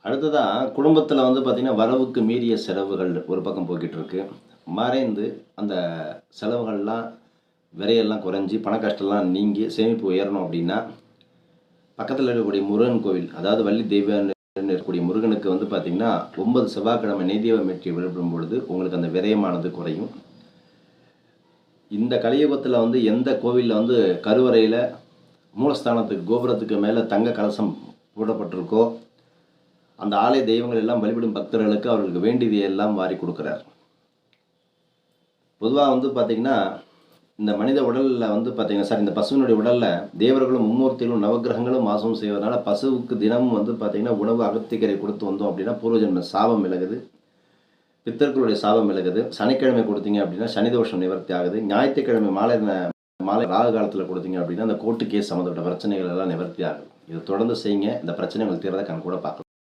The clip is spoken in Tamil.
அடுத்ததா குடும்பத்தில வந்து பார்த்தீங்கன்னா, வரவுக்கு மீறிய செலவுகள் ஒரு பக்கம் போய்க்கிட்டு இருக்கு. மறைந்து அந்த செலவுகள்லாம் விரையெல்லாம் குறைஞ்சு, பண கஷ்டம்லாம் நீங்கி, சேமிப்பு உயரணும் அப்டின்னா, பக்கத்தில இருக்கக்கூடிய முருகன் கோவில், அதாவது வள்ளி தெய்வானைன்னு இருக்கக்கூடிய முருகனுக்கு வந்து பார்த்தீங்கன்னா, 9 செவ்வாய்க்கிழமை நெய்தீபம் ஏற்றி வழிபடும் பொழுது, உங்களுக்கு அந்த விரயமானது குறையும். இந்த கலியுகத்தில வந்து எந்த கோவில்ல வந்து கருவறையில மூலஸ்தானத்துக்கு கோபுரத்துக்கு மேல தங்க கலசம் போடப்பட்டிருக்கோ, அந்த ஆலய தெய்வங்கள் எல்லாம் வழிபடும் பக்தர்களுக்கு அவர்களுக்கு வேண்டியதை எல்லாம் வாரி குடுக்குறார். பொதுவா வந்து பார்த்தீங்கன்னா, இந்த மனித உடல்ல வந்து பார்த்தீங்கன்னா இந்த பசுவினுடைய உடல்ல தேவர்களும், மும்மூர்த்திகளும், நவக்கிரகங்களும் வாசம் செய்வதனால பசுவுக்கு தினமும் வந்து பார்த்தீங்கன்னா, உணவு அகத்திக்கீரை குடுத்து வந்தோம் அப்டின்னா, பூர்வ ஜென்ம சாபம் விலகுது. பித்தர்களுடைய சாபம் விலகுது. சனிக்கிழமை குடுத்தீங்க அப்டின்னா, சனி தோஷம் நிவர்த்தி ஆகுது. ஞாயிற்றுக்கிழமை மாலை ராகு காலத்தில குடுத்தீங்க அப்டின்னா, அந்த கோர்ட்டு கேஸ் சம்மந்தப்பட்ட பிரச்சனைகள் எல்லாம் நிவர்த்தி ஆகுது. இத தொடர்ந்து செய்யுங்க. இந்த பிரச்சனை உங்களுக்கு தீர்றத கண்கூட பார்க்கலாம்.